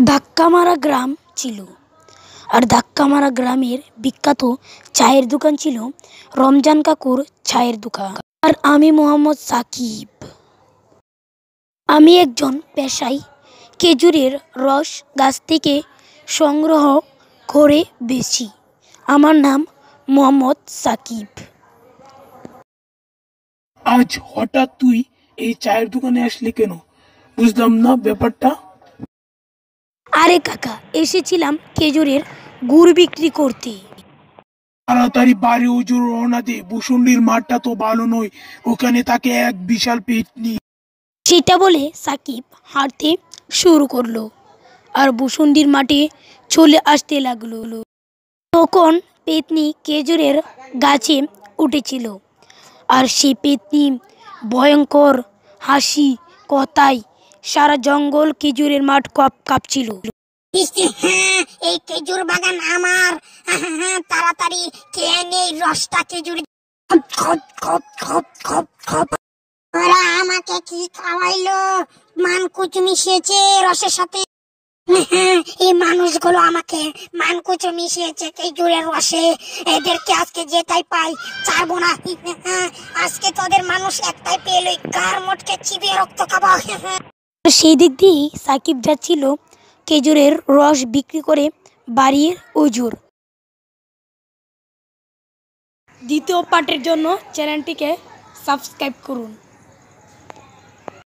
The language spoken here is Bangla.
ধাক্কামারা গ্রাম ছিল, আর ধাক্কামারা গ্রামের বিখ্যাত চায়ের দোকান ছিল রমজান কাকুর চায়ের দোকান। আর আমি মোহাম্মদ সাকিব। আমি একজন পেশায় খেজুরের রস গাছ থেকে সংগ্রহ করে বেচি। আমার নাম মোহাম্মদ সাকিব। আজ হঠাৎ তুই এই চায়ের দোকানে আসলি কেন? বুঝলাম না ব্যাপারটা। আরে কাকা, এসেছিলাম খেজুরের গুড় বিক্রি করতে। তাড়াতাড়ি বাড়ি উজুর রওনা দে, বসুন্ডির মাঠটা তো ভালো নয়, ওখানে তাকে এক বিশাল পেতনি। সেটা বলে সাকিব হাঁটতে শুরু করলো আর বসুন্ডির মাঠে চলে আসতে লাগলো। তখন পেতনি খেজুরের গাছে উঠেছিল, আর সেই পেতনি ভয়ঙ্কর হাসি কথায় সারা জঙ্গল খেজুরের মাঠ কাঁপছিল। এই খেজুর বাগান আমার, তাড়াতাড়ি খেয়ে নেই রসটা খেজুর। ওরা আমাকে কি খাওয়াইলো? মানকুচ মিশিয়েছে রসের সাথে। এই মানুষগুলো আমাকে মানকুচ মিশিয়েছে খেজুরের রসে। এদেরকে আজকে যেটাই পাই ছাড়বো না। আজকে তোদের মানুষ একটাই পেলে গার মোটকে চিবিয়ে রক্ত খাবো। সেই দিক দিয়েই সাকিব যাচ্ছিল খেজুরের রস বিক্রি করে বাড়ির উজুর। দ্বিতীয় পার্টের জন্য চ্যানেলটিকে সাবস্ক্রাইব করুন।